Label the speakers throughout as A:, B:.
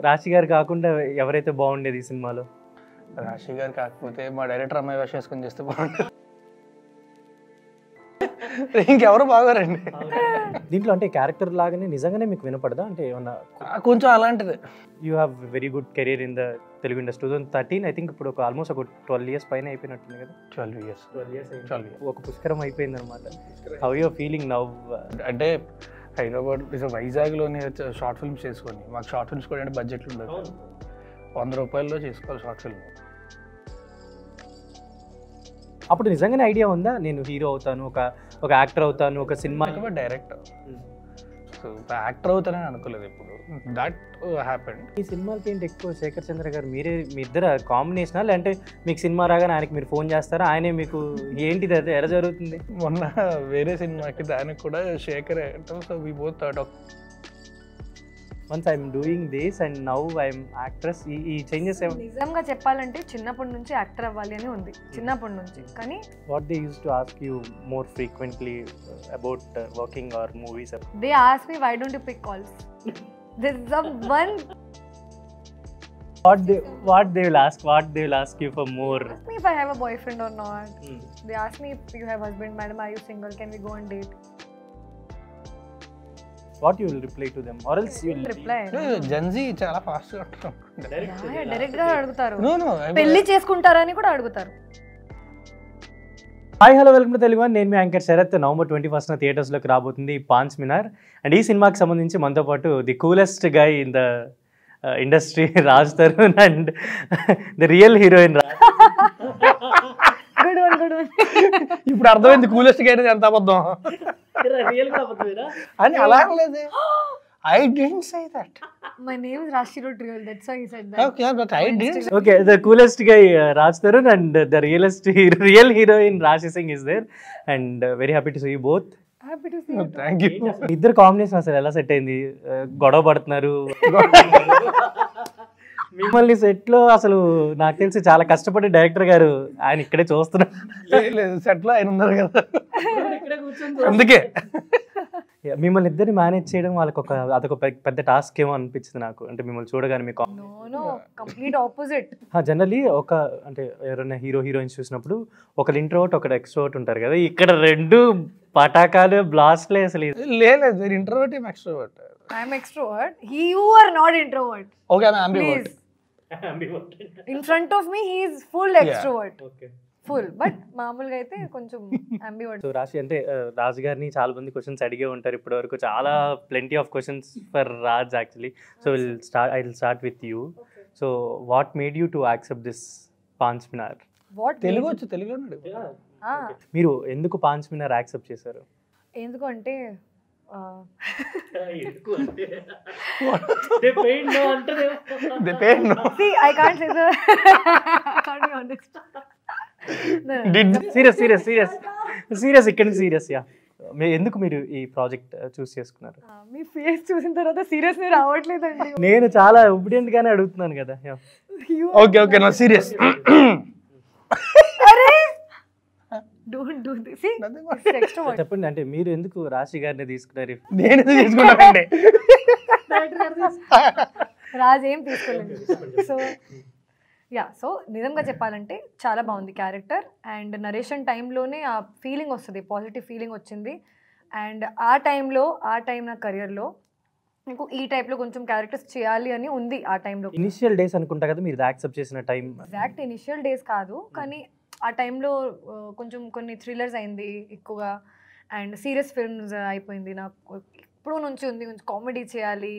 A: రాశి గారు కాకుండా ఎవరైతే బాగుండేది ఈ సినిమాలో?
B: రాశి గారు కాకపోతే మా డైరెక్టర్ అమ్మాయి వేషం వేసుకొని చేస్తే బాగుంటుంది. ఇంకెవరు బాగోరండి.
A: దీంట్లో అంటే క్యారెక్టర్ లాగానే నిజంగానే మీకు వినపడదా? అంటే ఏమన్నా
B: కొంచెం అలాంటిది.
A: You have very good career in the Telugu industry. 2013 I think ఇప్పుడు ఆల్మోస్ట్ ఒక 12 years పైన అయిపోయినట్టుంది కదా?
B: 12 years.
A: ఒక పుష్కరం అయిపోయింది అనమాట. How you feeling now?
B: అంటే హైదరాబాద్ వైజాగ్లోనే షార్ట్ ఫిల్మ్స్ చేసుకొని, మాకు షార్ట్ ఫిల్మ్స్ కూడా అంటే బడ్జెట్లు ఉండదు. 100 రూపాయల్లో చేసుకోవాలి షార్ట్ ఫిల్మ్.
A: అప్పుడు నిజంగానే ఐడియా ఉందా, నేను హీరో అవుతాను, ఒక యాక్టర్ అవుతాను, ఒక సినిమా
B: డైరెక్టర్, సో యాక్టర్ అవుతానని అనుకోలేదు ఇప్పుడు. That happened.
A: ఈ సినిమాలకి ఏంటి ఎక్కువ శేఖర్ చంద్ర గారు మీ ఇద్దరు కాంబినేషనా, లేదంటే మీకు సినిమా రాగానే ఆయనకి మీరు ఫోన్ చేస్తారా, ఆయనే మీకు ఏంటిది అది ఎలా జరుగుతుంది?
B: మొన్న వేరే సినిమాకి దానికి కూడా Shekhar, so we both thought of
A: once I'm doing this and now I'm actress. ఈ చేంజెస్
C: నిజంగా చెప్పాలంటే చిన్నప్పటి నుంచి యాక్టర్ అవ్వాలి అని ఉంది, చిన్నప్పటి నుంచి. కానీ
A: what they used to ask you more frequently about working or movies?
C: They ask me why don't you pick calls. This is one
A: what they will ask you for more.
C: Ask me if I have a boyfriend or not. They ask me if you have husband, madam, are you single, can we go on date?
A: What you will reply to them, or else you will
C: reply.
B: Gen Z చాలా fast గా ఉంటారు.
C: Direct గా అడుగుతారు,
B: no no
C: పెళ్లి చేసుకుంటారని కూడా అడుగుతారు.
A: Hi hello welcome to Telugu. నేను మీ యాంకర్ శరత్. November 21st థియేటర్స్లోకి రాబోతుంది పాన్స్ మినార్. అండ్ ఈ సినిమాకి సంబంధించి మనతో పాటు the coolest guy in the industry Raj Tarun and the real heroine
C: good one, good one.
B: ఇప్పుడు అర్థమైంది కూలెస్ట్ గా ఎంత అబద్ధం అని. అలా లేదు, I didn't say that.
C: My name is Rashi Rodriguez, that's why he said that.
B: Okay, but I didn't.
A: Okay, the coolest guy Raj Tarun and the real heroine Rashi Singh is there, and very happy to see you both.
C: Happy to see you.
B: Thank you.
A: ఇద్దరు combination అసలు ఎలా set అయింది? గొడవ పడుతున్నారు మిమ్మల్ని set లో. అసలు నాకు తెలిసి చాలా కష్టపడి డైరెక్టర్ గారు ఆయన ఇక్కడే చూస్తున్నారు.
B: లేదు, సెట్ లో ఆయన ఉన్నారు కదా, అందుకే.
A: మిమ్మల్ని ఇద్దరిని మేనేజ్ చేయడం వాళ్ళకి అదొక పెద్ద టాస్క్ ఏమో అనిపించింది నాకు. అంటే మిమ్మల్ని చూడగానే మీకు
C: నో కంప్లీట్ ఆపోజిట్.
A: జనరలీ అంటే ఎవరైనా హీరోయిన్స్ చూసినప్పుడు ఒకరు ఇంట్రోవర్ట్ ఒకరు ఎక్స్ట్రోవర్ట్ ఉంటారు కదా, ఇక్కడ రెండు పటాకాలు బ్లాస్ట్లే అసలు.
B: లేదు, మీరు ఇంట్రోవర్ట్, ఏం extrovert.
C: I am extrovert. You are not introvert.
B: Okay, I am ambivert.
C: In front of me, he is full extrovert.
A: Okay.
C: Full. But మామూలుగా అయితే కొంచెం ambivert.
A: సో రాశి అంటే రాజ్ గారిని చాలా మంది క్వశ్చన్స్ అడిగే ఉంటారు ఇప్పటి వరకు. చాలా plenty of questions for Raj actually. So I will start with you. So what made you to accept this పాన్స్ మినార్?
B: తెలుగు వచ్చు, తెలుగులో
A: మీరు ఎందుకు పాన్స్ మినార్ యాక్సెప్ట్ చేశారు?
C: ఎందుకంటే
A: They paid no.
C: See, I can't say the can't be honest.
A: Serious ఇక్కడ serious. Yeah, ఎందుకు మీరు ఈ ప్రాజెక్ట్ చూస్ చేసుకున్నారు?
C: మీ ఫేస్ చూసిన తర్వాత సీరియస్ నే రావట్లేదండి.
A: నేను చాలా ఒబిడియంట్ గానే అడుగుతున్నాను కదా.
B: ఓకే ఓకే, నా సీరియస్.
C: అరే don't do this. See, extrovert.
A: చెప్పండి, అంటే మీరు ఎందుకు రాశి గారిని తీసుకున్నారు?
B: నేను తీసుకున్నానండి.
C: రాజ్ ఏం తీసుకోలేదు. సో నిజంగా చెప్పాలంటే చాలా బాగుంది క్యారెక్టర్. అండ్ నరేషన్ టైంలోనే ఆ ఫీలింగ్ వస్తుంది, పాజిటివ్ ఫీలింగ్ వచ్చింది. అండ్ ఆ టైం నా కెరియర్లో నాకు ఈ టైప్లో కొంచెం క్యారెక్టర్స్ చేయాలి అని ఉంది. ఆ టైంలో
A: ఇనిషియల్ డేస్ అనుకుంటా కదా మీరు యాక్సెప్ట్ చేసిన టైం?
C: ఎగ్జాక్ట్ ఇనిషియల్ డేస్ కాదు, కానీ ఆ టైంలో కొంచెం కొన్ని థ్రిల్లర్స్ అయింది ఎక్కువగా, అండ్ సీరియస్ ఫిల్మ్స్ అయిపోయింది. నాకు ఇప్పుడు నుంచి ఉంది కొంచెం కామెడీ చేయాలి,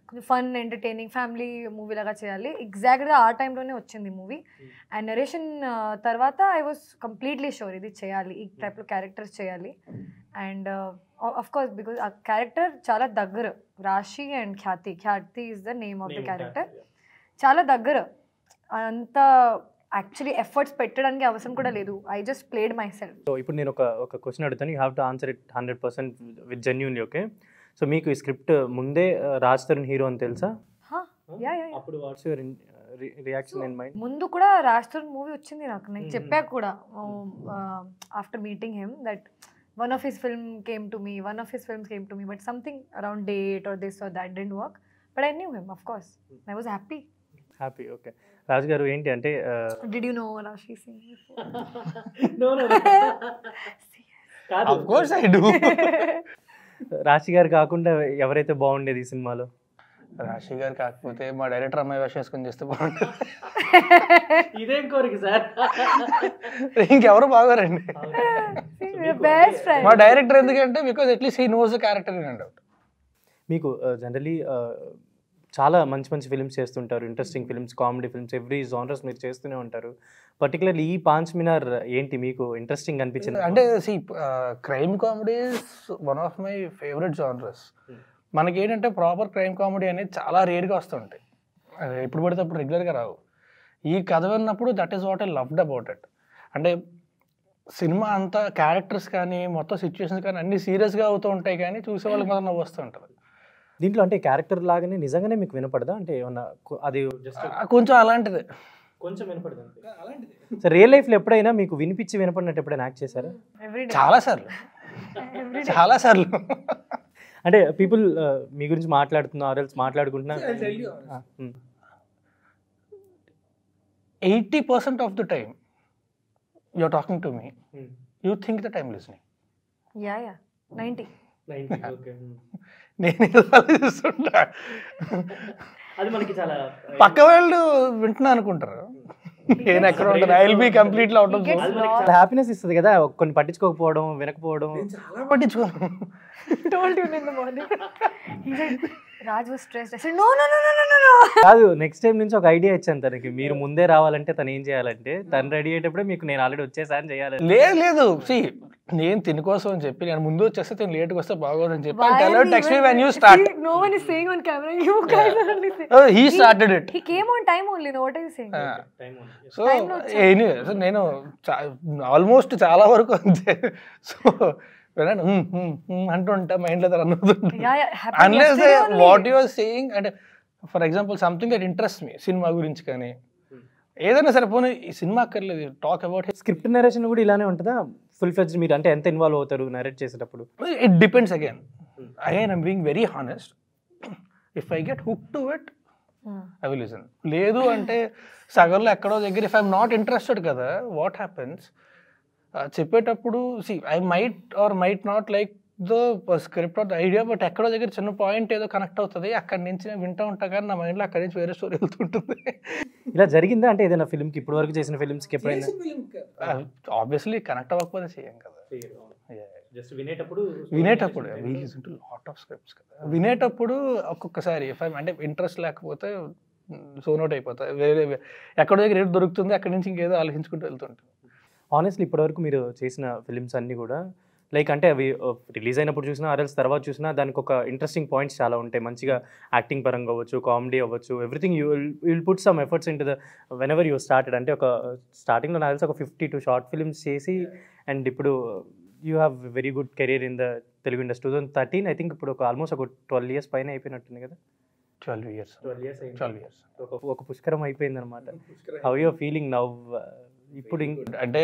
C: కొంచెం ఫన్ ఎంటర్టైనింగ్ ఫ్యామిలీ మూవీ లాగా చేయాలి. ఎగ్జాక్ట్గా ఆ టైంలోనే వచ్చింది మూవీ. అండ్ నరేషన్ తర్వాత ఐ వాజ్ కంప్లీట్లీ షూర్ ఇది చేయాలి, ఈ టైప్లో క్యారెక్టర్స్ చేయాలి. అండ్ ఆఫ్ కోర్స్ బికాజ్ ఆ క్యారెక్టర్ చాలా దగ్గర, రాశి and Khyati is the name of the character. చాలా దగ్గర, అంత యాక్చువల్లీ ఎఫర్ట్స్ పెట్టడానికి అవసరం కూడా లేదు. I just played my self.
A: So ఇప్పుడు నేను ఒక క్వశ్చన్ అడుగుతాను, you have to answer it 100% with genuinely. Okay, so మీకు ఈ స్క్రిప్ట్ ముందే రాజ్ తరుణ్ హీరో అని తెలుసా? అప్పుడు what's your reaction in mind?
C: ముందు కూడా రాజ్ తరుణ్ మూవీ వచ్చింది నాకు, నేను చెప్పాక కూడా after meeting him that one of his films came to me, but something around date or this or that didn't work. But I knew him of course. I was happy.
A: Happy. Okay, Raju garu ఏంటి అంటే
C: did you know Rashi Singh?
B: Of course I do.
A: Rashi garu కాకుండా ఎవరైతే బాగుండేది ఈ సినిమాలో?
B: రాశి గారు కాకపోతే మా డైరెక్టర్ అమ్మాయి వేషం వేసుకొని చేస్తే బాగుంటుంది.
A: ఇదేం కోరిక సార్?
B: ఇంకెవరు బాగోరండి.
C: బెస్ట్ ఫ్రెండ్
B: మా డైరెక్టర్ ఎందుకంటే because at least he knows the character in and out.
A: మీకు జనరలీ చాలా మంచి మంచి ఫిల్మ్స్ చేస్తుంటారు, interesting films, comedy films, every genres మీరు చేస్తూనే ఉంటారు. పర్టికులర్లీ ఈ పాంచ్ మినార్ ఏంటి మీకు ఇంట్రెస్టింగ్ అనిపించింది?
B: అంటే crime comedy is one of my favourite genres. మనకి ఏంటంటే ప్రాపర్ క్రైమ్ కామెడీ అనేది చాలా రేర్గా వస్తుంటాయి, ఎప్పుడు పడితే అప్పుడు రెగ్యులర్గా రావు. ఈ కథ విన్నప్పుడు that is what I loved about it. అంటే సినిమా అంతా క్యారెక్టర్స్ కానీ మొత్తం సిచ్యువేషన్స్ కానీ అన్ని సీరియస్గా అవుతూ ఉంటాయి, కానీ చూసే వాళ్ళకి మాత్రం నవ్వు వస్తూ ఉంటుంది.
A: దీంట్లో అంటే క్యారెక్టర్ లాగానే నిజంగానే మీకు వినపడదా? అంటే ఏమన్నా అది
B: కొంచెం అలాంటిది,
A: కొంచెం వినపడదు అలాంటిది. సో రియల్ లైఫ్లో ఎప్పుడైనా మీకు వినిపించి వినపడినట్టు ఎప్పుడైనా యాక్ట్ చేశారా?
B: చాలాసార్లు.
A: అంటే పీపుల్ మీ గురించి మాట్లాడుతున్నా ఆర్ఎల్స్ మాట్లాడుకుంటున్నా
B: 80% of the time you're talking to me, you think that I'm listening.
C: Yeah 90.
A: Okay.
B: నేను ఆలోచిస్తుంటా,
A: అది మనకి చాలా
B: పక్క వాళ్ళు వింటున్నా అనుకుంటారు, నేను ఎక్కడ ఉంటాను, I will be completely out of zone.
A: Happiness ఇస్తుంది కదా కొన్ని పట్టించుకోకపోవడం, వినకపోవడం.
B: చాలా పట్టించుకోను.
C: Told you in the morning. He said, Raj was stressed. I said, no.
A: కాదు, నెక్స్ట్ టైం నుంచి ఒక ఐడియా ఇచ్చాను తనకి, మీరు ముందే రావాలంటే తను ఏం చేయాలంటే తను రెడీ అయ్యేటప్పుడే మీకు నేను ఆల్రెడీ వచ్చేసాను చేయాలి.
B: లేదు నేను తిని కోసం అని చెప్పి నేను ముందు వచ్చేస్తే నేను లేట్గా వస్తే బాగోదని చెప్పి text me when you start.
C: No one is saying on camera. You guys are only saying.
B: Oh, he started it.
C: He came on time only. No, what are you saying?
B: So anyway, so నేను almost చాలా వరకు అంతే. So అంటుంటా మైండ్లో run అవుతుంటా. Unless what you are saying, అంటే for example something that interest me, cinema గురించి కానీ ఏదైనా సరే, పోనీ ఈ సినిమా అక్కర్లేదు, టాక్ అబౌట్
A: స్క్రిప్ట్ నరేషన్ కూడా ఇలానే ఉంటుందా ఫుల్ ఫ్లెడ్జ్డ్? మీరు అంటే ఎంత ఇన్వాల్వ్ అవుతారు నరేట్ చేసేటప్పుడు?
B: It depends again I'm being very honest. If I get hook to it I will listen. లేదు అంటే సగంలో ఎక్కడో దగ్గర ఇఫ్ ఐఎమ్ నాట్ ఇంట్రెస్టెడ్ కదా, వాట్ హ్యాపెన్స్ చెప్పేటప్పుడు I might not like the script or the idea, but ఎక్కడో దగ్గర చిన్న పాయింట్ ఏదో కనెక్ట్ అవుతుంది, అక్కడి నుంచి నేను వింటూ ఉంటా, కానీ నా మైండ్లో అక్కడి నుంచి వేరే స్టోరీ వెళ్తుంటుంది.
A: ఇలా జరిగిందా అంటే ఏదైనా ఫిల్మ్కి, ఇప్పుడు వరకు చేసిన ఫిల్మ్స్కి ఎప్పుడైనా?
B: ఆబ్వియస్లీ కనెక్ట్ అవ్వకపోతే చేయం కదా.
A: జస్ట్ వినేటప్పుడు
B: లాట్ ఆఫ్ స్క్రిప్ట్స్ కదా, వినేటప్పుడు ఒక్కొక్కసారి అంటే ఇంట్రెస్ట్ లేకపోతే జోన్ అవుట్ అయిపోతాయి, వేరే ఎక్కడో దగ్గర ఏదో దొరుకుతుంది, అక్కడి నుంచి ఇంకేదో ఆలోచించుకుంటూ వెళ్తుంటాం.
A: ఆనెస్ట్లీ ఇప్పటివరకు మీరు చేసిన ఫిల్మ్స్ అన్నీ కూడా లైక్ అంటే అవి రిలీజ్ అయినప్పుడు చూసినా ఆర్ఎల్స్ తర్వాత చూసినా దానికి ఒక ఇంట్రెస్టింగ్ పాయింట్స్ చాలా ఉంటాయి, మంచిగా యాక్టింగ్ పరంగా అవ్వచ్చు, కామెడీ అవ్వచ్చు, everything you will put some efforts in to the when ever you started. అంటే ఒక స్టార్టింగ్లో నాకు తెలిసి ఒక 52 షార్ట్ ఫిల్మ్స్ చేసి, అండ్ ఇప్పుడు you have very good career in the Telugu industry. 2013 I think ఇప్పుడు ఒక ఆల్మోస్ట్ ఒక 12 years పైన అయిపోయినట్టుంది కదా.
B: 12 years
A: ఒక పుష్కరం అయిపోయింది అనమాట. How your feeling now? ఇప్పుడు
B: అంటే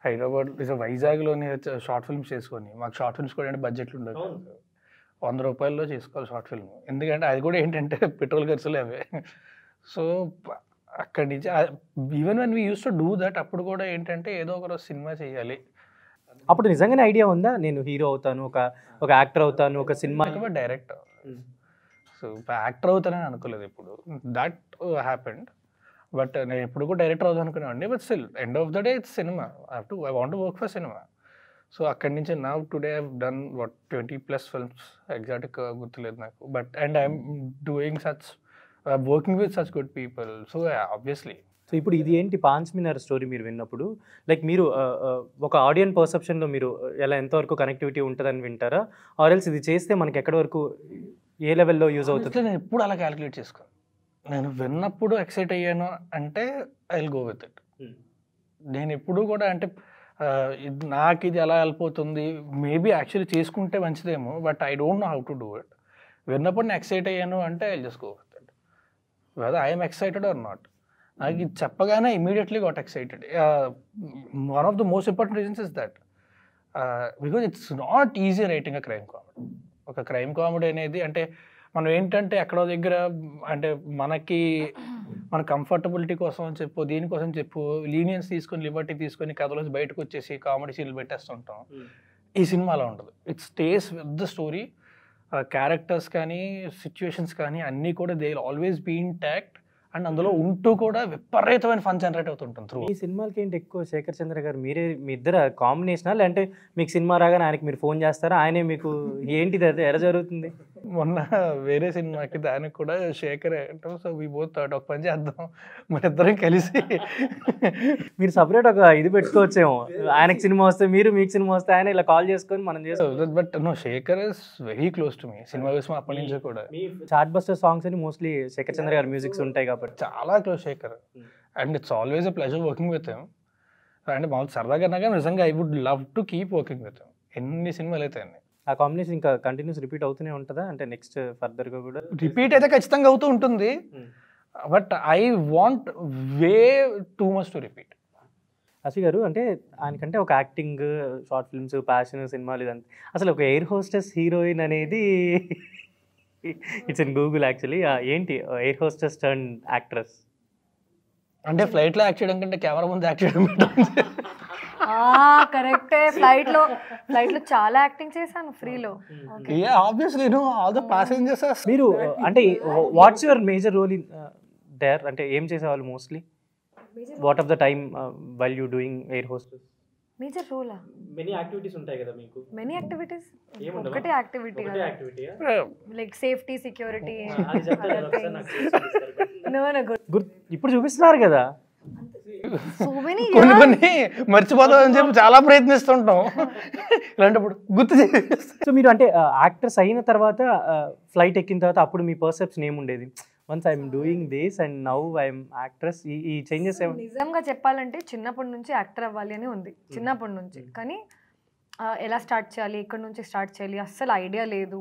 B: హైదరాబాద్ వైజాగ్లోనే షార్ట్ ఫిల్మ్స్ చేసుకొని, మాకు షార్ట్ ఫిల్మ్స్ కూడా అంటే బడ్జెట్లు ఉండదు, 100 రూపాయల్లో చేసుకోవాలి షార్ట్ ఫిల్మ్. ఎందుకంటే అది కూడా ఏంటంటే పెట్రోల్ ఖర్చులు అవే. సో అక్కడి నుంచి even when we use to do that, అప్పుడు కూడా ఏంటంటే ఏదో ఒక రోజు సినిమా చేయాలి.
A: అప్పుడు నిజంగానే ఐడియా ఉందా, నేను హీరో అవుతాను, ఒక యాక్టర్ అవుతాను, ఒక సినిమా
B: డైరెక్టర్, సో యాక్టర్ అవుతానని అనుకోలేదు ఇప్పుడు. That happened. బట్ నేను ఎప్పుడు కూడా డైరెక్టర్ అవుతాను అనుకునేవాడిని, but still end of the day it's cinema. I want to work for cinema. So అక్కడి నుంచి now today I done 20+ films, exact గుర్తులేదు నాకు, but and I'm doing working with such good people. So obviously.
A: So ఇప్పుడు ఇది ఏంటి పాంచ్ మినార్ story మీరు విన్నప్పుడు like మీరు ఒక ఆడియన్స్ పర్సెప్షన్లో మీరు ఎలా ఎంతవరకు కనెక్టివిటీ ఉంటుందని వింటారా, ఆర్ ఎల్స్ ఇది చేస్తే మనకి ఎక్కడి వరకు ఏ లెవెల్లో యూజ్ అవుతుంది?
B: నేను ఎప్పుడు అలా క్యాలిక్యులేట్ చేసుకోను. నేను విన్నప్పుడు ఎక్సైట్ అయ్యాను అంటే I will go with it. నేను ఎప్పుడు కూడా అంటే నాకు ఇది ఎలా వెళ్ళిపోతుంది, మేబీ యాక్చువల్లీ చేసుకుంటే మంచిదేమో, but I don't know how to do it. విన్నప్పుడు నేను ఎక్సైట్ అయ్యాను అంటే I just go with it, whether I'm excited or not. నాకు ఇది చెప్పగానే immediately got excited. One of the most important reasons is that because it's not easy writing a crime comedy. ఒక crime comedy అనేది అంటే మనం ఏంటంటే ఎక్కడో దగ్గర అంటే మన కంఫర్టబిలిటీ కోసం అని చెప్పు దీనికోసం చెప్పు లీనియన్స్ తీసుకొని లిబర్టీ తీసుకొని కథలోంచి బయటకు వచ్చేసి కామెడీ సీన్లు పెట్టేస్తుంటాం. ఈ సినిమా అలా ఉండదు. It stays with the story. Characters కానీ సిచ్యువేషన్స్ కానీ అన్నీ కూడా they will always be intact and అందులో ఉంటూ కూడా విపరీతమైన ఫన్ జనరేట్ అవుతుంటుంది త్రూ.
A: ఈ సినిమాలకి ఏంటి ఎక్కువ శేఖర్ చంద్ర గారు మీ ఇద్దరు కాంబినేషనా, లేదంటే మీకు సినిమా రాగానే ఆయనకి మీరు ఫోన్ చేస్తారా, ఆయనే మీకు ఏంటిది అది ఎలా జరుగుతుంది?
B: మొన్న వేరే సినిమాకి దానికి కూడా Shekhar so we both thought ఒక పని చేద్దాం మన ఇద్దరం కలిసి
A: మీరు సపరేట్ ఒక ఇది పెట్టుకోవచ్చేమో, ఆయనకి సినిమా వస్తే మీరు, మీకు సినిమా వస్తే ఆయన, ఇలా కాల్ చేసుకొని మనం చేస్తాం.
B: But no Shekhar is very close to me. Cinema విషయం అప్పటి నుంచి కూడా
A: చార్ట్ బస్టర్ సాంగ్స్ అని మోస్ట్లీ శేఖర్ చంద్ర గారి మ్యూజిక్స్ ఉంటాయి కాబట్టి
B: చాలా close Shekhar. And it's always a pleasure working with him. అండ్ మామూలు సరదాగా నాగా నిజంగా I would love to keep working with him. ఎన్ని సినిమాలు అయితే అన్ని
A: ఆ కాంబినేషన్ ఇంకా కంటిన్యూస్ రిపీట్ అవుతూనే ఉంటుందా, అంటే నెక్స్ట్ ఫర్దర్గా కూడా?
B: రిపీట్ అయితే ఖచ్చితంగా అవుతూ ఉంటుంది, but I want way too much to repeat.
A: అసి గారు, అంటే ఆయనకంటే ఒక యాక్టింగ్, షార్ట్ ఫిల్మ్స్, ప్యాషన్, సినిమాలు ఇదంతా, అసలు ఒక ఎయిర్ హోస్టెస్ హీరోయిన్ అనేది ఇట్స్ ఇన్ గూగుల్ యాక్చువల్లీ. ఏంటి ఎయిర్ హోస్టెస్ టర్న్ యాక్ట్రెస్
B: అంటే ఫ్లైట్లో యాక్ట్ చేయడం కంటే కెమెరా ముందు యాక్ట్ చేయడం
C: కరెక్టే. ఫ్లైట్ లో చాలా యాక్టింగ్ చేశాను ఫ్రీలో.
B: Obviously all the passengers.
A: మీరు అంటే what's your major role in there, అంటే ఏం చేసేవాళ్ళు mostly? What of the time while you doing air hostess?
C: Major రోలా?
A: మెనీ యాక్టివిటీస్ ఉంటాయి కదా మీకు.
C: Many activities? ఒకటే యాక్టివిటీ లైక్ సేఫ్టీ, సెక్యూరిటీ.
A: ఇప్పుడు చూపిస్తున్నారు కదా.
B: కొన్ని మర్చిపోతాం అని చెప్పి చాలా ప్రయత్నిస్తుంటాం. ఇలాంటప్పుడు గుర్తు.
A: సో మీరు అంటే యాక్టర్స్ అయిన తర్వాత, ఫ్లైట్ ఎక్కిన తర్వాత అప్పుడు మీ పర్సెప్షన్ ఏముండేది? Once I'm doing this and now I'm actress, ఈ చేంజెస్ ఏమి?
C: నిజంగా చెప్పాలంటే చిన్నప్పటి నుంచి యాక్టర్ అవ్వాలి అని ఉంది, చిన్నప్పటి నుంచి. కానీ ఎలా స్టార్ట్ చేయాలి, ఎక్కడి నుంచి స్టార్ట్ చేయాలి అస్సలు ఐడియా లేదు,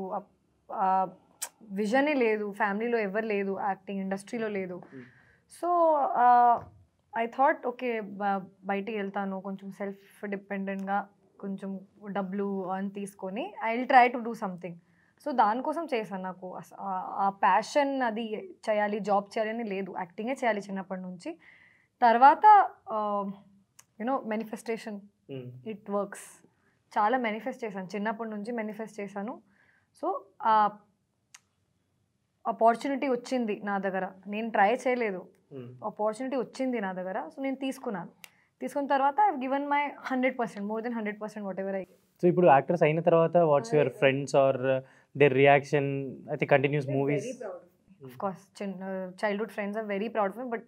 C: విజనే లేదు, ఫ్యామిలీలో ఎవరు లేదు, యాక్టింగ్ ఇండస్ట్రీలో లేదు. సో ఐ థాట్ ఓకే బయటికి వెళ్తాను, కొంచెం సెల్ఫ్ డిపెండెంట్గా, కొంచెం డబ్బులు అని తీసుకొని I will try to do something. So దానికోసం చేశాను. నాకు ఆ ప్యాషన్ అది చేయాలి, జాబ్ చేయాలని లేదు, యాక్టింగే చేయాలి చిన్నప్పటి నుంచి. తర్వాత యూనో మేనిఫెస్టేషన్, ఇట్ వర్క్స్. చాలా మేనిఫెస్ట్ చేశాను, చిన్నప్పటి నుంచి మేనిఫెస్ట్ చేశాను. సో ఆపర్చునిటీ వచ్చింది నా దగ్గర, నేను ట్రై చేయలేదు, ఆపర్చునిటీ వచ్చింది నా దగ్గర. సో నేను తీసుకున్నాను. తీసుకున్న తర్వాత I have given my 100%, more than 100% whatever I.
A: So ఇప్పుడు యాక్టర్స్ అయిన తర్వాత what's your friends or their reaction? I think continuous movies.
C: Very proud of me. Of course, childhood friends are very proud of me, but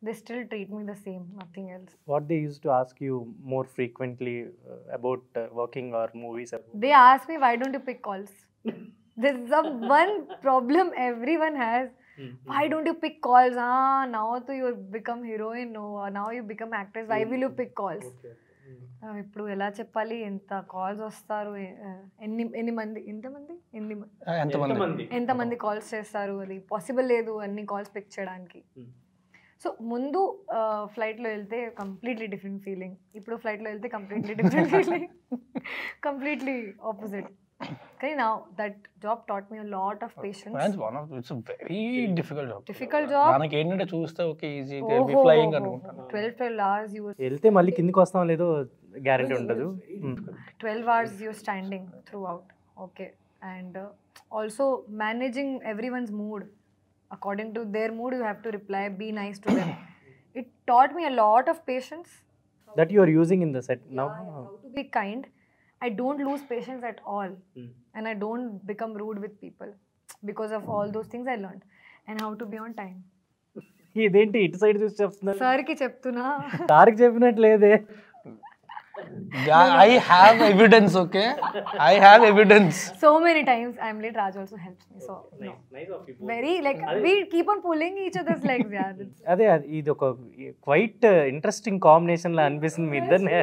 C: they still treat me the same, nothing else.
A: What they used to ask you more frequently about working or movies?
C: They ask me, why don't you pick calls? This is the one problem everyone has. Why don't you pick calls? Now you become heroine, no, now you become actress, why will you pick calls? Okay. ఇప్పుడు ఎలా చెప్పాలి, ఎంత calls వస్తారు, ఎంతమంది calls చేస్తారు, అది possible లేదు అన్ని కాల్స్ పిక్ చేయడానికి. సో ముందు ఫ్లైట్లో వెళ్తే కంప్లీట్లీ డిఫరెంట్ ఫీలింగ్, ఇప్పుడు ఫ్లైట్లో వెళ్తే completely different feeling, completely opposite. కానీ now that job taught me a lot of patience.
B: It's a very difficult job.
C: మనకి
B: ఏంటంటే చూస్తే ఓకే ఈజీ దే ఫ్లైయింగ్ అనుకుంటాను.
C: 12 hours you
A: వెళ్తే మళ్ళీ కిందకి వస్తాం లేదో గ్యారెంటీ ఉండదు.
C: 12 hours you standing throughout. Okay. And also managing everyone's mood. According to their mood you have to reply, be nice to them. It taught me a lot of patience
A: that you are using in the set now.
C: How to be kind. I don't lose patience at all. And I don't become rude with people because of all those things I learned. And how to be on time.
A: ఇదేంటి ఇటు side చూసి చెప్తున్నా?
C: సార్కి చెప్తున్నా.
A: సార్కి చెప్పినట్లేదే.
B: I have evidence, okay? I have evidence.
C: So many times I'm late, Raj also helps me. So
A: nice of you.
C: Very like we keep on pulling each other's legs, yeah.
A: అదే ఇది ఒక quite interesting combination లా అనిపిస్తుంది మీ ఇద్దరినే.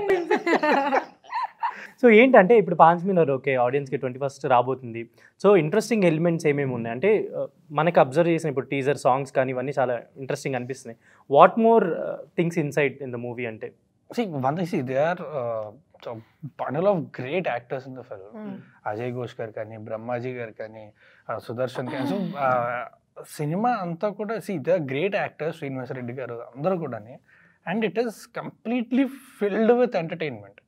A: So ఏంటంటే ఇప్పుడు 5 minute okay ఆడియన్స్కి 21st రాబోతుంది. So interesting elements ఏమేమి ఉన్నాయి అంటే మనకి అబ్జర్వ్ చేసిన ఇప్పుడు టీజర్ సాంగ్స్ కానీ ఇవన్నీ చాలా ఇంట్రెస్టింగ్ అనిపిస్తున్నాయి. What more things inside in the movie అంటే?
B: See, one thing, they are bundle of great actors in the film. Ajay Ghosh గారు కానీ, బ్రహ్మాజీ గారు కానీ, సుదర్శన్ కానీ. సో సినిమా అంతా కూడా the great actors, Srinivasa Reddy గారు అందరూ కూడా. And it is completely filled with entertainment.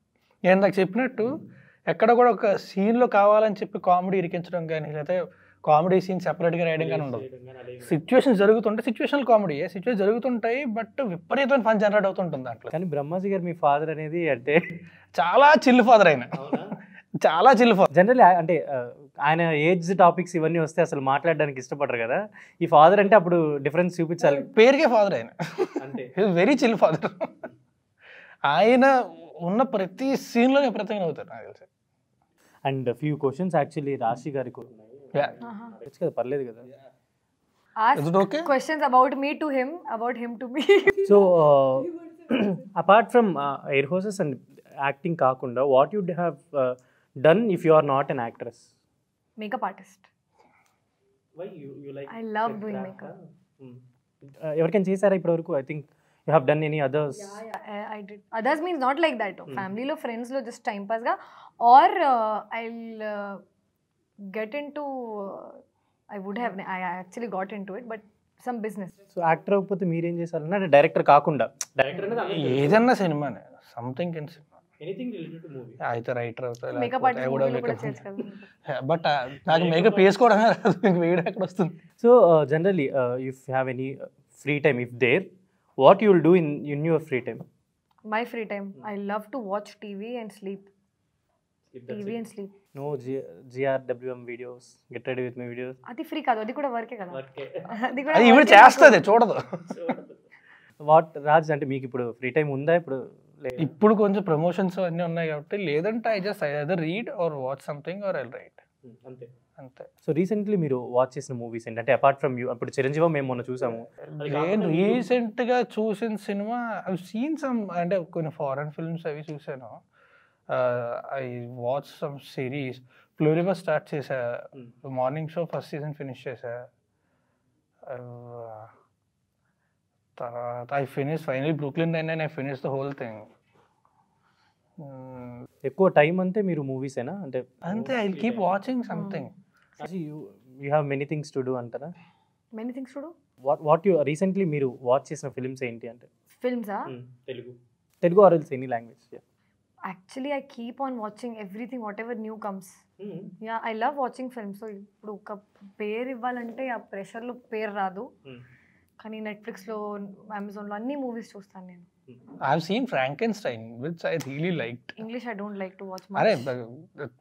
B: నేను నాకు చెప్పినట్టు ఎక్కడ కూడా ఒక సీన్లో కావాలని చెప్పి కామెడీ ఇరికించడం కానీ, లేకపోతే కామెడీ సీన్ సెపరేట్గా రాయడం కానీ ఉండదు. సిచ్యువేషన్ జరుగుతుంటే సిచ్యువేషనల్ కామెడీ సిచ్యువేషన్ జరుగుతుంటాయి, బట్ విపరీతమైన ఫన్ జనరేట్ అవుతుంటుంది దాంట్లో.
A: కానీ బ్రహ్మాజీ గారు మీ ఫాదర్ అనేది అంటే
B: చాలా చిల్ ఫాదర్ ఆయన, చాలా చిల్ ఫాదర్.
A: జనరల్లీ అంటే ఆయన ఏజ్ టాపిక్స్ ఇవన్నీ వస్తే అసలు మాట్లాడడానికి ఇష్టపడరు కదా. ఈ ఫాదర్ అంటే అప్పుడు డిఫరెన్స్ చూపించాలి.
B: పేరుకే ఫాదర్ ఆయన,
A: అంటే
B: వెరీ చిల్ ఫాదర్. ఆయన ఉన్న ప్రతి సీన్లో ప్రత్యేకంగా అవుతారు నాకు తెలిసి.
A: అండ్ ఫ్యూ క్వశ్చన్స్ యాక్చువల్లీ రాశి గారికి ఉన్నాయి కదా, పర్లేదు కదా.
C: Ask questions about me to him, about him to me.
A: So apart from air హోసెస్ అండ్ యాక్టింగ్ కాకుండా what you'd have done if you are not an actress?
C: Makeup artist. I love doing makeup.
A: ఎవరికైనా చేశారా ఇప్పటి వరకు? I think you have done any others?
C: Yeah, I did. Others means not like that. Family lo, friends lo, just time pass ga. Or I'll get into. I would have. I actually got into it, but some business.
A: So actor అవ్వకపోతే మీరేం చేశారన్నా? Director కాకుండా director
B: ఏదన్నా సినిమానే, something in cinema,
A: anything related to movie.
B: అయితే writer అవుతారు,
C: Makeup artist movie lo kuda cheyచ్చు kada.
B: But నాకు మేకప్ వేసుకోవడమే రాదు, మీకు వేయడం ఎక్కడ వస్తుంది?
A: So generally if you have any free time, if there, what you will do in your free time?
C: My free time, I love to watch TV and sleep. TV and sleep.
A: No GRWM videos, get ready with me videos.
C: అది free కాదు, అది కూడా వర్కే కదా. అది
B: అది ఇవి చేస్తుంది, చూడదు.
A: వాట్ రాజ్ అంటే మీకు ఇప్పుడు ఫ్రీ టైం ఉందా ఇప్పుడు?
B: ఇప్పుడు కొంచెం ప్రమోషన్స్ అన్నీ ఉన్నాయి కాబట్టి, లేదంటే I just either read or watch something or I write,
A: అంతే
B: అంతే.
A: సో రీసెంట్లీ మీరు వాచ్ చేసిన మూవీస్ ఏంటంటే అపార్ట్ ఫ్రమ్ యూ? అప్పుడు చిరంజీవి మేము మొన్న చూసాము.
B: నేను రీసెంట్గా చూసిన సినిమా ఐ సీన్ సమ్, అంటే కొన్ని ఫారెన్ ఫిల్మ్స్ అవి చూసాను. I watch some series. ఫ్లోరిబస్ స్టార్ట్ చేసా, Morning Show first season finish చేసా. తర్వాత I finish finally Brooklyn nine nine. I finish the whole thing.
A: ఎక్కువ టైం అంతే మీరు మూవీసేనా? అంటే
B: అంతే, I keep watching something.
A: You have many things to do అంటారా?
C: Many things to do.
A: What you recently మీరు వాచ్ చేసిన ఫిల్మ్స్ ఏంటి అంటే?
C: Films ah.
A: Telugu or else any language?
C: Actually, I keep on watching everything, whatever new comes. Yeah, I love watching films. So ఇప్పుడు ఒక పేరు ఇవ్వాలంటే ఆ ప్రెషర్లో పేరు రాదు, కానీ నెట్ఫ్లిక్స్లో, అమెజాన్లో అన్ని మూవీస్ చూస్తాను నేను.
B: I have seen Frankenstein, which I really liked.
C: English I don't like to watch much.
B: Arey,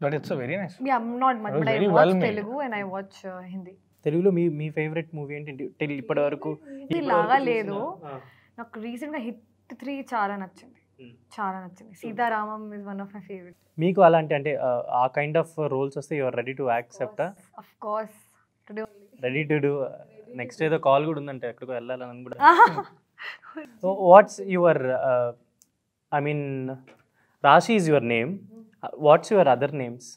B: but it's a very nice.
C: Yeah, not much, but I watch Telugu and I watch Hindi.
A: తెలుగులో మీ favourite movie ఏంటి ఇప్పటి వరకు?
C: ఇది లాగా లేదు, నాకు రీసెంట్గా hit 3 చాలా నచ్చింది. Sitaramam is one of my favourite.
A: మీకు అలాంటి అంటే ఆ కైండ్ ఆఫ్ రోల్స్ వస్తే you are ready to accept?
C: Of course, today
A: ready to do. Next ఏదో కాల్ కూడా ఉందంటే ఎక్కడికో వెళ్ళాలని కూడా. So what's your I mean Rashi is your name, what's your other names?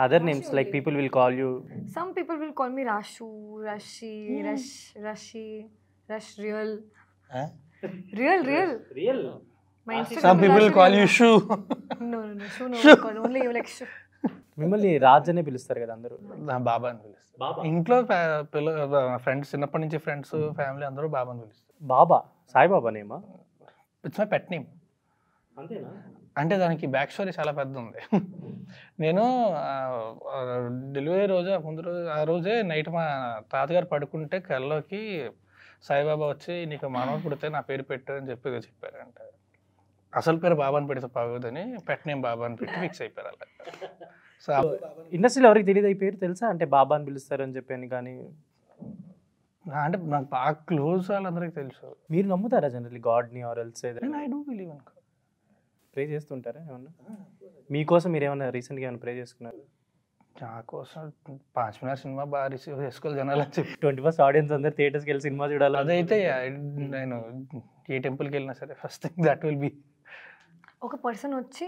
A: Other names like people will call you.
C: Some people will call me Rashu, Rashi, Rashi, Real.
B: Huh?
C: Real. My Instagram.
B: Some people will call you Shu.
C: No, Shu no. Only you like Shu.
A: మిమ్మల్ని రాజ్ అనే పిలుస్తారు కదా అందరూ?
B: బాబా అని పిలుస్తారు. ఇంట్లో friends, చిన్నప్పటి నుంచి ఫ్రెండ్స్, ఫ్యామిలీ అందరూ బాబా అని పిలుస్తారు.
A: బాబా, సాయిబాబా నేమా?
B: It's my pet name.
A: అంతేనా?
B: అంటే దానికి బ్యాక్ స్టోరీ చాలా పెద్ద ఉంది. నేను డెలివరీ రోజు ముందు రోజు, ఆ రోజే నైట్ మా తాతగారు పడుకుంటే కల్లోకి సాయిబాబా వచ్చి నీకు మనవడు పుడితే నా పేరు పెట్టు అని చెప్పారంట. అసలు పేరు బాబా అని పెడితే బాగోదని పెట్ నేమ్ బాబా అని పెట్టి ఫిక్స్ అయిపోయారు అలా. సో
A: ఇండస్ట్రీలో ఎవరికి తెలియదు ఈ పేరు, తెలుసా? అంటే బాబా అని పిలుస్తారు అని చెప్పాను, కానీ
B: అంటే నాకు బాగా క్లోజ్ వాళ్ళందరికీ తెలుసు.
A: మీరు నమ్ముతారా జనరల్లీ గాడ్ని or else?
B: I do believe అనుకో.
A: ప్రే చేస్తుంటారా ఏమన్నా? మీకోసం మీరు ఏమన్నా రీసెంట్గా ఏమైనా ప్రే చేసుకున్నారు?
B: నా కోసం 5 మినిట్ సినిమా బాగా రిసీవ్ చేసుకోవాలి జనాలు అని చెప్పి
A: 21st ఆడియన్స్ అందరు థియేటర్స్కి వెళ్ళి సినిమా చూడాలి.
B: అదైతే నేను ఏ టెంపుల్కి వెళ్ళినా సరే first thing that will be.
C: ఒక పర్సన్ వచ్చి,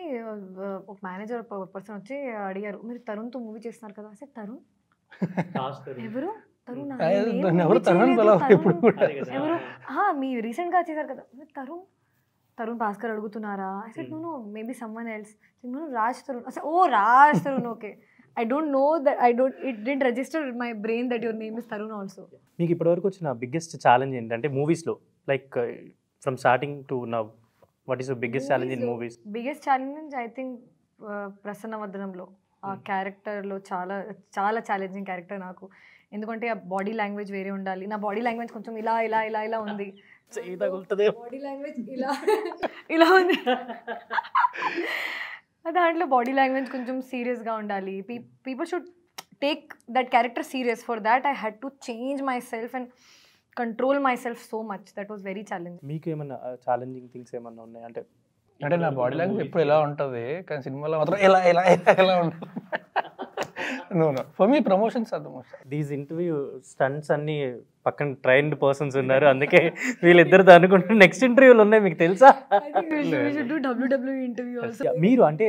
C: ఒక మేనేజర్ పర్సన్ వచ్చి అడిగారు, మీరు తరుణ్తో మూవీ చేస్తున్నారు కదా? సార్ తరుణ్ ఎవరు? తరుణ్
B: ఎవరు? తరుణ్ ఎవరు?
C: మీ రీసెంట్గా చేశారు కదా తరుణ్? తరుణ్ భాస్కర్ అడుగుతున్నారా? I said no maybe someone else. No Raj Tarun. I said oh Raj Tarun, okay. I don't know that, it didn't register in my brain that your name is Tarun also.
A: మీకు ఇప్పటివరకు వచ్చిన బిగ్గెస్ట్ ఛాలెంజ్ ఏంటంటే మూవీస్లో, like from starting to now, what is the biggest challenge in movies?
C: Biggest challenge I think ప్రసన్న వదనంలో ఆ క్యారెక్టర్లో చాలా చాలా ఛాలెంజింగ్ క్యారెక్టర్ నాకు. ఎందుకంటే ఆ బాడీ లాంగ్వేజ్ వేరే ఉండాలి. నా బాడీ లాంగ్వేజ్ కొంచెం ఇలా ఇలా ఇలా ఇలా ఉంది. బాడీ లాంగ్వేజ్ ఇలా ఇలా ఉంది. దాంట్లో బాడీ లాంగ్వేజ్ కొంచెం సీరియస్గా ఉండాలి. People should take that character serious. For that I had to change my self and control my self so much. That was very challenging.
A: మీకు ఏమన్నా ఛాలెంజింగ్ థింగ్స్ ఏమన్నా ఉన్నాయి? అంటే
B: నా బాడీ లాంగ్వేజ్ ఎప్పుడు ఎలా ఉంటుంది, కానీ సినిమాలో మాత్రం ఎలా ఎలా ఎలా ఉంటుంది. No for me promotions are the most.
A: These interview stunts అన్ని పక్కన ట్రైన్డ్ పర్సన్స్ ఉన్నారు, అందుకే వీళ్ళిద్దరు అనుకుంటున్నారు నెక్స్ట్ ఇంటర్వ్యూలు ఉన్నాయి, మీకు తెలుసా? మీరు అంటే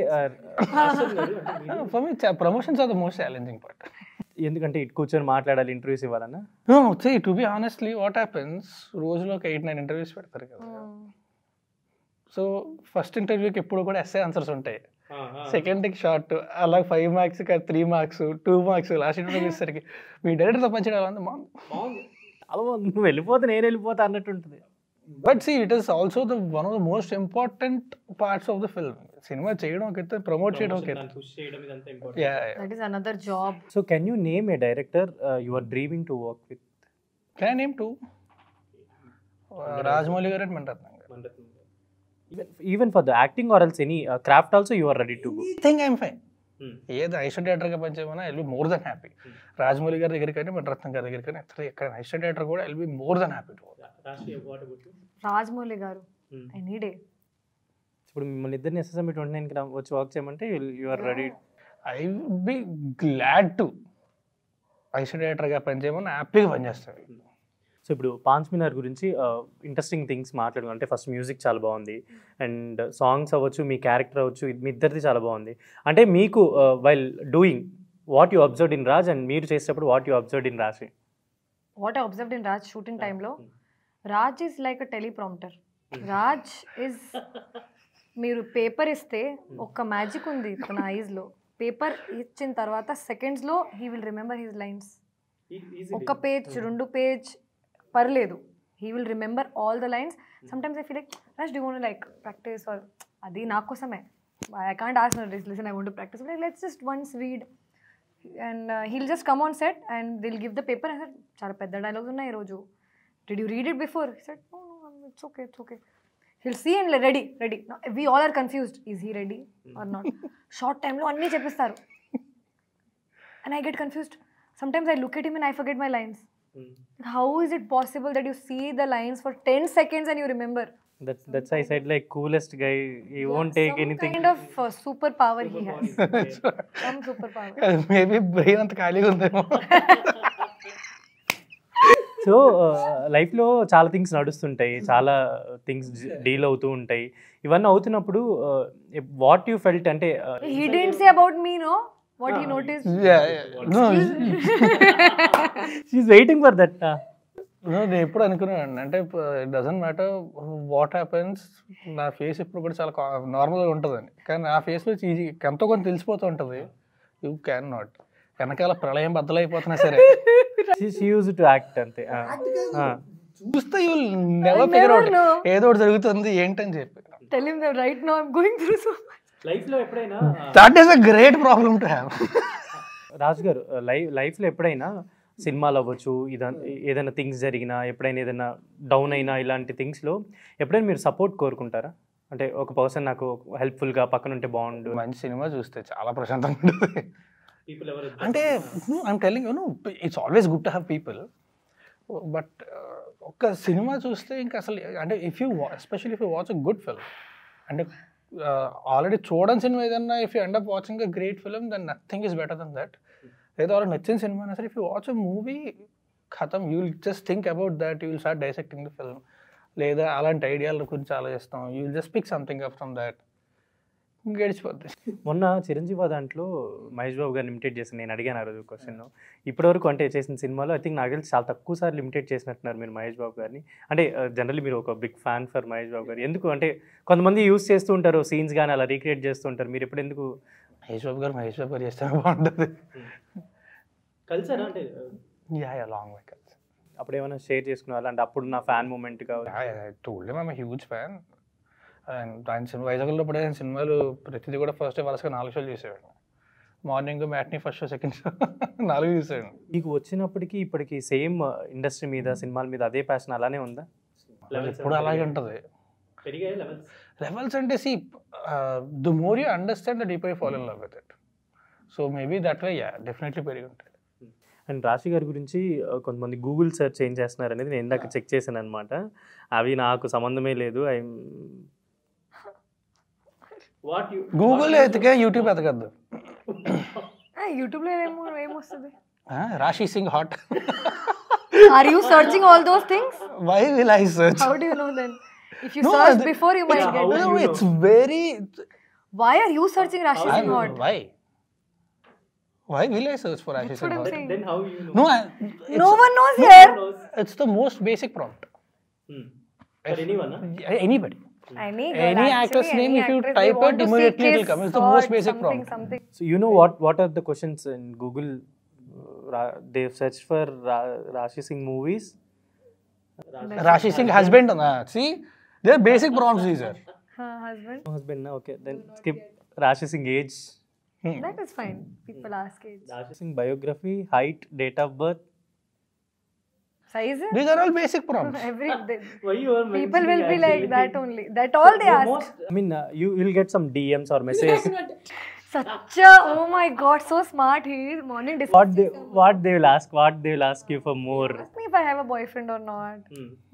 B: for me promotions are the most challenging part.
A: ఎందుకంటే ఇటు కూర్చొని మాట్లాడాలి, ఇంటర్వ్యూస్ ఇవ్వాలన్నా?
B: To be honestly what happens, రోజులో ఒక 8-9 ఇంటర్వ్యూస్ పెడతారు కదా. సో ఫస్ట్ ఇంటర్వ్యూకి ఎప్పుడు కూడా ఎస్ఏ ఆన్సర్స్ ఉంటాయి, సెకండ్కి షార్ట్, అలా 5 marks 3 marks 2 marks, last interview వచ్చేసరికి మీ డైరెక్టర్తో పనిచేయడం అలా
A: నువ్వు వెళ్ళిపోతే నేను వెళ్ళిపోతా అన్నట్టు ఉంటుంది.
B: But see it is also the one of the most important parts of the film. Cinema చేయడం ఒక ప్రమోట్ చేయడం ఒక
C: another job.
A: So can you name A director you are dreaming to work with?
B: Can I name 2? Rajamouli గారు and Mani Ratnam గారు.
A: Even for the acting or else any craft also you are ready to go?
B: I think I'm fine. ఏది ఐషర్ డైరెక్టర్గా పనిచేయమన్నా I will be more than happy. Rajamouli గారి దగ్గరికి కానీ మణిరత్నం గారి దగ్గరికి కానీ ఎక్కడ ఐషర్ డైరెక్టర్ కూడా I will be more than happy to.
C: Rajamouli garu I need a.
A: ఇప్పుడు మిమ్మల్ని ఇద్దరిని SSM 29కి వచ్చి వర్క్ చేయమంటే you are ready?
B: I will be glad to. ఐషర్ డైరెక్టర్గా పనిచేయమన్నా హ్యాపీగా పనిచేస్తాను.
A: సో ఇప్పుడు పాంచ్ మినార్ గురించి ఇంట్రెస్టింగ్ థింగ్స్ మాట్లాడుకున్నాం. అంటే ఫస్ట్ మ్యూజిక్ చాలా బాగుంది, అండ్ సాంగ్స్ అవ్వచ్చు, మీ క్యారెక్టర్ అవ్వచ్చు, మీ ఇద్దరిది చాలా బాగుంది. అంటే మీకు while doing what you observed in Raj, అండ్ మీరు చేసేటప్పుడు what you observed in Raj?
C: What I observed in Raj shooting టైంలో, Raj is like a teleprompter. Raj is, మీరు పేపర్ ఇస్తే ఒక్క మ్యాజిక్ ఉంది తన ఐజ్లో. పేపర్ ఇచ్చిన తర్వాత సెకండ్స్లో he will remember his lines. ఒక పేజ్ 2 పేజ్ పర్లేదు, he will remember all the lines. Sometimes I feel like Raj do want like practice, or అది నా కోసమే, I can't ask listen I want to practice, but let's just once read and he'll just come on set and they'll give the paper. And చాలా పెద్ద dialogues ఉన్నాయి ఈరోజు, did you read it before? Set it's okay it's okay. He'll see and ready ready. We all are confused, is he ready or not? Short టైంలో అన్నీ చెప్పిస్తారు and I get confused. Sometimes I look at him and I forget my lines. How is it possible that you see the lines for 10 seconds and you remember?
A: That's I said, like, coolest guy, he won't take anything.
C: Kind of superpower he has. Some superpower.
B: Maybe brain anta ఖాళీగా ఉందేమో.
A: So లైఫ్లో చాలా things నడుస్తుంటాయి, చాలా things deal అవుతూ ఉంటాయి. ఇవన్నీ అవుతున్నప్పుడు what you felt అంటే
C: he didn't say about me, no? What he noticed?
B: No.
A: She's waiting for that.
B: నేను ఎప్పుడు అనుకున్నాను అంటే it doesn't matter what happens, నా ఫేస్ ఎప్పుడు కూడా చాలా నార్మల్గా ఉంటుందని. కానీ ఆ ఫేస్లో ఎంతో కొంత తెలిసిపోతూ ఉంటుంది. యూ క్యాన్ నాట్, వెనకాల ప్రళయం బద్దలైపోతున్నా సరే
A: she used to act అంతే.
B: చూస్తే యూ నెవర్ ఫిగర్ అవుట్ ఏదో ఒకటి జరుగుతుంది ఏంటని చెప్పి.
C: Tell him that right now I'm going through so much.
A: లైఫ్లో ఎప్పుడైనా
B: that is a great problem to have.
A: Raju garu, లైఫ్లో ఎప్పుడైనా సినిమాలు అవ్వచ్చు, ఏదైనా థింగ్స్ జరిగినా, ఎప్పుడైనా ఏదైనా డౌన్ అయినా, ఇలాంటి థింగ్స్లో ఎప్పుడైనా మీరు సపోర్ట్ కోరుకుంటారా? అంటే ఒక పర్సన్ నాకు హెల్ప్ఫుల్గా పక్కన ఉంటే బాగుండు.
B: మంచి సినిమా చూస్తే చాలా ప్రశాంతంగా ఉంటుంది. అంటే I'm telling you know it's always good to have people. But ఒక సినిమా చూస్తే ఇంకా అసలు అంటే especially if you watch a good film, అంటే ఆల్రెడీ చూడని సినిమా ఏదన్నా if you end up watching a great film then nothing is better than that. లేదా వాళ్ళకి నచ్చిన సినిమా అయినా సరే if you watch a movie ఖతం you will just think about that, you will start dissecting the film. లేదా అలాంటి ఐడియాల గురించి ఆలోచిస్తాం, you will just pick something up from that. గడిచిపోద్ది.
A: మొన్న చిరంజీవి దాంట్లో మహేష్ బాబు గారు లిమిటెడ్ చేసి నేను అడిగాను ఆ రోజు క్వశ్చన్. ఇప్పటివరకు అంటే చేసిన సినిమాలో ఐ థింక్ నాకు తెలిసి చాలా తక్కువ సార్లు లిమిటెడ్ చేసినట్టున్నారు మీరు మహేష్ బాబు గారిని. అంటే జనరల్లీ మీరు ఒక big fan for Mahesh Babu గారు. ఎందుకు అంటే కొంతమంది యూస్ చేస్తూ ఉంటారు సీన్స్ కానీ అలా రీక్రియేట్ చేస్తూ ఉంటారు. మీరు ఎప్పుడు ఎందుకు
B: మహేష్ బాబు గారు చేస్తే బాగుంటుంది.
A: కలిసారా అంటే
B: లాంగ్ వే కలిసి.
A: అప్పుడు ఏమైనా షేర్ చేసుకున్నారు అంటే అప్పుడు నా ఫ్యాన్ మూమెంట్ కావాలి.
B: Told him I'm a huge fan. And ఆయన సినిమా వైజాగ్లో పడే సినిమాలు ప్రతిదీ కూడా ఫస్ట్ డే వరుసగా 4 షోలు చేసేవాడు. Morning matinee, first show, second show 4 చూసాడు.
A: మీకు వచ్చినప్పటికీ ఇప్పటికి సేమ్ ఇండస్ట్రీ మీద సినిమాల మీద అదే ప్యాషన్ అలానే ఉందా?
B: ఎప్పుడు అలాగే ఉంటుంది. లెవెల్స్ అంటే see the more you understand the deeper you fall in love with it. So maybe that way definitely పెరిగి ఉంటాయి.
A: అండ్ రాశి గారి గురించి కొంతమంది గూగుల్ సెర్చ్ ఏం చేస్తున్నారు అనేది నేను ఇందాక చెక్ చేశాను అనమాట. అవి నాకు సంబంధమే లేదు.
B: గూగుల్ ఎతికే యూట్యూబ్ ఎతకద్దు.
C: యూట్యూబ్లో ఏమొస్తుంది?
B: Rashi Singh hot.
C: Are you searching all those things?
B: Why will I search?
C: How do you know then? If you search before, you might get it.
B: No, it's very.
C: Why are you searching Rashi Singh Hot?
B: Why will I search for Rashi Singh Hot?
A: Then how you know?
B: No,
C: No one knows here.
B: it's the most basic prompt.
A: For anyone,
B: Anybody.
C: Any
B: actor's name, if you type it, immediately it will come. It's the most basic prompt.
A: So you know what are the questions in Google? They've searched for Rashi Singh movies.
B: Rashi Singh husband. See, they're basic prompts these are.
C: Husband.
A: No, okay. Then skip Rashi Singh age.
C: That is fine. People ask age.
A: Rashi Singh biography, height, date of birth.
C: Size?
B: These are all basic prompts.
A: Why you are
C: People will be like that only. That all they ask.
A: I mean, you will get some DMs or messages.
C: Such a, oh my god, so smart he is. Morning discussion.
A: What they will ask? What they will ask you for more?
C: Ask me if I have a boyfriend or not.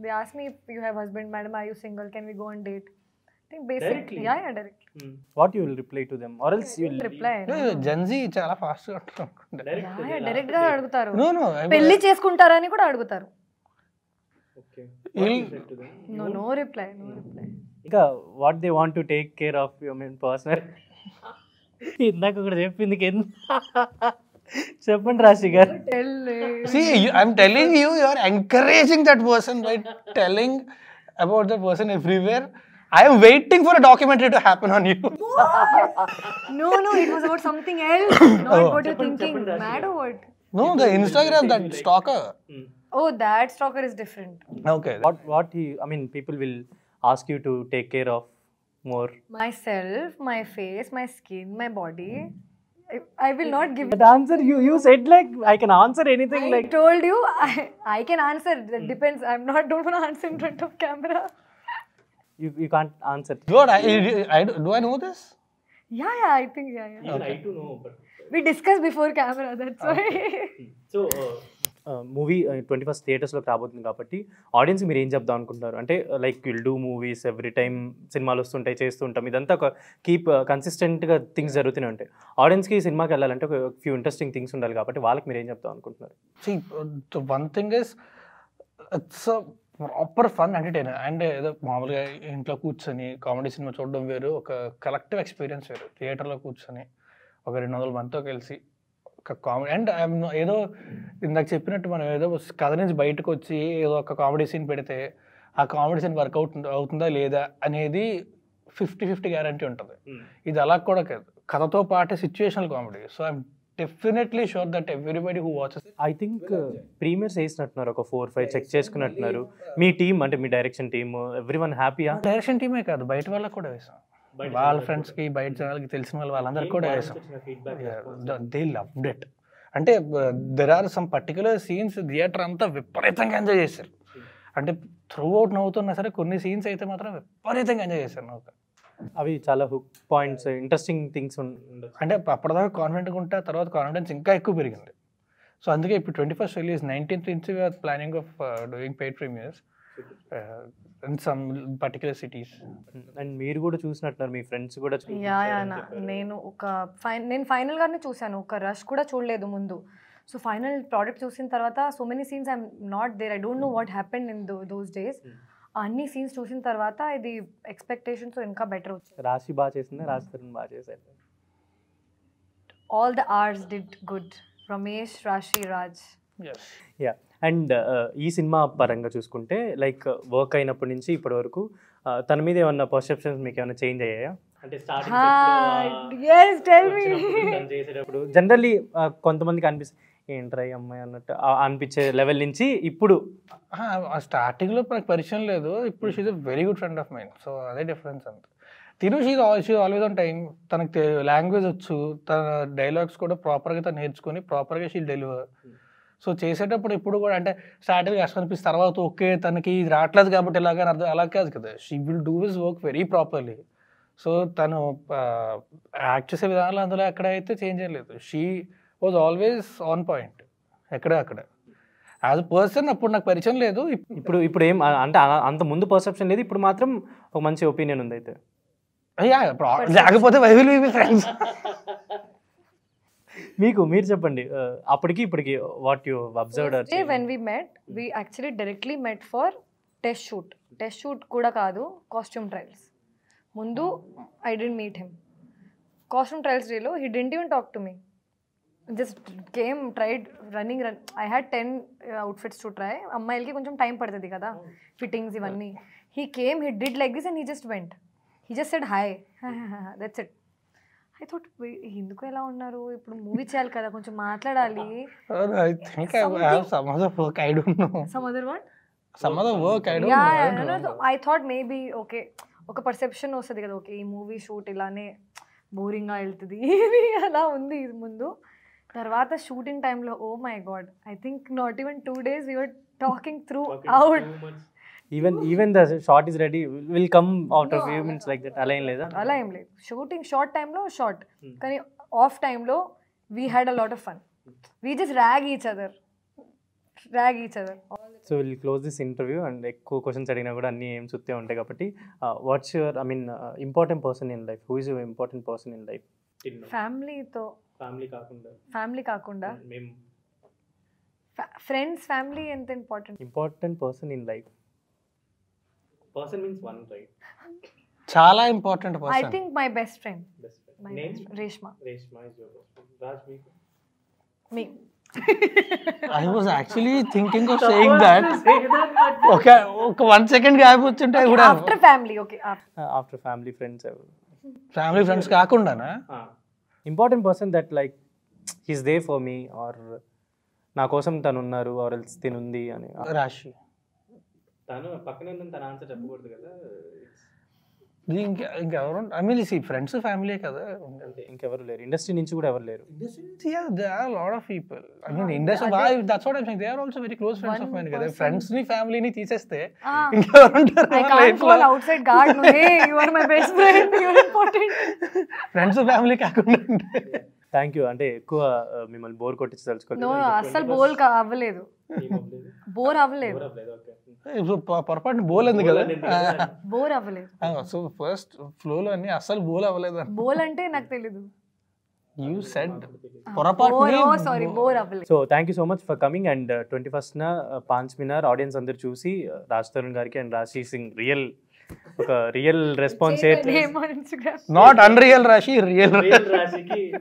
C: They ask me if you have husband, madam, are you single? Can we go on date? I think basically,
A: Directly?
C: yeah, directly.
A: What you will reply to them, or else you will
C: Reply.
B: Gen Z చాలా fast గా ఉంటారు.
C: Direct గా అడుగుతారు.
B: No.
C: పెళ్లి చేసుకుంటారని కూడా అడుగుతారు.
A: Okay.
C: No reply.
A: ఇంకా what they want to take care of you, I mean personal. ఇందాక కూడా చెప్పింది చెప్పండి రాశి గారు.
B: See, I'm telling you, you are encouraging that person by telling about the person everywhere. I am waiting for a documentary to happen on you.
C: No, it was about something else. Not what you're thinking. Mad or what?
B: No, the Instagram, that stalker.
C: Oh, that stalker is different.
B: Okay.
A: People will ask you to take care of more.
C: Myself, my face, my skin, my body. I will not give.
A: That answer you said like I can answer anything.
C: I told you I can answer. That depends. Don't want to answer in front of camera.
A: You can't answer.
B: What? Do I know this?
C: Yeah. I think yeah.
A: Even I too know, but
C: We discussed before camera. That's why.
A: So movie 21st థియేటర్స్లోకి రాబోతుంది కాబట్టి ఆడియన్స్కి మీరు ఏం చెప్దాం అనుకుంటున్నారు? అంటే like will do movies every time, సినిమాలు వస్తుంటాయి, చేస్తూ ఉంటాం, ఇదంతా ఒక కన్సిస్టెంట్గా థింగ్స్ జరుగుతూనే ఉంటాయి. ఆడియన్స్కి సినిమాకి వెళ్ళాలంటే ఒక ఫ్యూ ఇంట్రెస్టింగ్ థింగ్స్ ఉండాలి కాబట్టి వాళ్ళకి మీరు ఏం చెప్దాం అనుకుంటున్నారు?
B: See, the one thing is, it's a proper fun entertainer. And ఏదో మామూలుగా ఇంట్లో కూర్చొని కామెడీ సినిమా చూడడం వేరు, ఒక కలెక్టివ్ ఎక్స్పీరియన్స్ వేరు. థియేటర్లో కూర్చొని ఒక 200 మందితో కలిసి ఒక కామెడీ. అండ్ ఏదో ఇందాక చెప్పినట్టు మనం ఏదో కథ నుంచి బయటకు వచ్చి ఏదో ఒక కామెడీ సీన్ పెడితే ఆ కామెడీ సీన్ వర్కౌట్ అవుతుందా లేదా అనేది 50-50 గ్యారంటీ ఉంటుంది. ఇది అలా కూడా కాదు, కథతో పాటు situational comedy. So I'm definitely sure that everybody who watches.
A: I think premieres వేసినట్టున్నారు, ఒక 4-5 చెక్ చేసుకున్నట్టున్నారు. మీ టీమ్ అంటే మీ డైరెక్షన్ టీమ్ ఎవ్రీవన్ హ్యాపీయా?
B: డైరెక్షన్ టీమే కాదు, బయట వాళ్ళకి కూడా వేసాం. వాళ్ళ ఫ్రెండ్స్కి, బయట జనాలకి, తెలిసిన వాళ్ళందరికీ కూడా వేసాం. They loved it. అంటే there are some particular scenes theatre అంతా విపరీతంగా ఎంజాయ్ చేశారు. అంటే త్రూ అవుట్ నవ్వుతున్నా సరే కొన్ని సీన్స్ అయితే మాత్రం విపరీతంగా ఎంజాయ్ చేశారు నవ్వు.
A: అవి చాలా హుక్ పాయింట్స్, ఇంట్రెస్టింగ్ థింగ్స్.
B: అంటే అప్పటిదాకా కాన్ఫిడెంట్గా ఉంటే తర్వాత కాన్ఫిడెన్స్ ఇంకా ఎక్కువ పెరిగింది. సో అందుకే ఇప్పుడు 21st రిలీజ్ 19th నుంచి we're planning of doing paid premiers in some particular cities.
A: And మీరు కూడా చూసినట్టున్నారు, మీ ఫ్రెండ్స్ కూడా.
C: నేను ఫైనల్ గానే చూసాను, ఒక రష్ కూడా చూడలేదు ముందు. సో ఫైనల్ ప్రోడక్ట్ చూసిన తర్వాత so many scenes I'm not there. I don't know what happened in those days. అన్ని సీన్స్ చూసిన తర్వాత ఇది ఎక్స్పెక్టేషన్స్ ఇంకా బెటర్ వచ్చింది.
A: రాశి బాగా చేసిందా, రాజ్ తరుణ్ బాగా చేశారు?
C: All the arts did good. Ramesh, రాశి, రాజ్.
A: యా. అండ్ ఈ సినిమా పరంగా చూసుకుంటే లైక్ వర్క్ అయినప్పటి నుంచి ఇప్పటి వరకు తన మీద ఏమన్నా పర్సెప్షన్స్ మీకు ఏమైనా చేంజ్ అయ్యాయా? అంటే
C: yes, tell me.
A: చేసేటప్పుడు జనరల్లీ కొంతమందికి అనిపిస్తుంది ఏంట్రా ఈ అమ్మాయి అన్నట్టు అనిపించే లెవెల్ నుంచి ఇప్పుడు
B: స్టార్టింగ్లో నాకు పరిచయం లేదు, ఇప్పుడు she's very good friend of mind. So అదే డిఫరెన్స్ అంత. తిను షీ ఆల్వేస్ ఆన్ టైం. తనకు లాంగ్వేజ్ వచ్చు, తన డైలాగ్స్ కూడా ప్రాపర్గా తను నేర్చుకొని ప్రాపర్గా షీ డెలివర్. సో చేసేటప్పుడు ఇప్పుడు కూడా అంటే స్టార్టింగ్ కష్టం అనిపిస్తుంది, తర్వాత ఓకే తనకి ఇది రావట్లేదు కాబట్టి ఎలాగని అర్థం, అలా కాదు కదా. She will do his work very properly. So తను యాక్ట్ చేసే విధానాలు అందులో ఎక్కడైతే చేంజ్ అయ్యలేదు. She was always on point అక్కడ. యాజ్ అ పర్సన్ అప్పుడు నాకు పరిచయం లేదు,
A: ఇప్పుడు ఏం అంటే అంత ముందు పర్సెప్షన్ లేదు, ఇప్పుడు మాత్రం ఒక మంచి ఒపీనియన్ ఉంది. అయితే
B: లేకపోతే why will we be friends?
A: మీరు చెప్పండి అప్పటికి ఇప్పటికి what you observed.
C: When we met, we actually directly met for test shoot కూడా కాదు, కాస్ట్యూమ్ ట్రయల్స్. ముందు I didn't meet him. Costume trials డేలో he didn't even talk to me. Just came, tried run. I had 10 outfits to try. అమ్మాయిలకి కొంచెం time పడుతుంది కదా fittings ఇవన్నీ. He came, he did like this and he just went. He just said hi. That's it. I thought ఎందుకు ఎలా ఉన్నారు, ఇప్పుడు movie చేయాలి కదా, కొంచెం మాట్లాడాలి.
B: I think I have some other work, I don't know.
C: Some other what?
B: Some other work, I don't know.
C: No, I thought maybe okay, ఒక perception వస్తుంది కదా, ఓకే ఈ మూవీ షూట్ ఇలానే బోరింగ్గా వెళ్తుంది అలా ఉంది ఇది ముందు. తర్వాత షూటింగ్ టైంలో oh my god, I think not even 2 days we were talking through out.
A: Even the shot is ready, will come after a few minutes like that. అలా ఏం లేదా?
C: అలా ఏం లేదు. షూటింగ్ షార్ట్ టైంలో షార్ట్, కానీ ఆఫ్ టైంలో we had a lot of fun. We just rag each other.
A: So will close this interview. And ఎక్కువ క్వశ్చన్స్ అడిగినా కూడా అన్నీ ఏం చూస్తే ఉంటాయి కాబట్టి what's your important person in life? Who is your important person in life?
C: Family కాకుండా friends, family ఎంత important
A: person in life. Person means one, right?
B: చాలా important person.
C: I think my best friend Reshma. Is your Raj? Me
B: I was actually thinking of saying that. Okay, 1 second gap వచ్చుంటే కూడా
C: after family. Okay,
A: after family, friends.
B: Family friends కాకుండానా?
A: Important person that like he's there for me, or నా కోసం తను ఉన్నారు, or else తినుంది అని.
B: రాశి.
A: తను పక్కనే ఉందని తన ఆన్సర్ చెప్పకూడదు కదా.
B: ఇంకెవరు? I mean see friends family కదా,
A: ఇంకెవరు లేరు. ఇండస్ట్రీ నుంచి కూడా ఎవరు లేరు.
B: there are a lot of people. I mean industry, that's what I'm saying, they are also very close friends of mine కదా. ఫ్రెండ్స్ ని ఫ్యామిలీ ని తీసేస్తే ఇంకెవరు ఉంటారు?
C: I can't call outside guard, no, hey you are my best friend, you are important.
B: Friends family కాకుండా.
A: Thank you. అంటే ఎక్కువ మిమ్మల్ని బోర్ కొట్టించి తెలుసుకోలేదు.
C: నో, అస్సలు అవ్వలేదు. బోర్ అవ్వలేదు.
B: పొరపాటు బోల్ ఉంది కదా,
C: బోర్ అవ్వలేదు.
B: సో ఫస్ట్ ఫ్లోలో అన్ని అస్సలు బోల్ అవ్వలేదు.
C: బోల్ అంటే నాకు తెలీదు.
B: యూ సెడ్ పొరపాటు.
C: సారీ, బోర్ అవ్వలేదు.
A: So thank you so much for coming. And 21st Paanch Minar audience అందరు చూసి రాజ్ తరుణ్ గారికి and Rashi Singh real response.
B: Not unreal Rashi, real రాశికి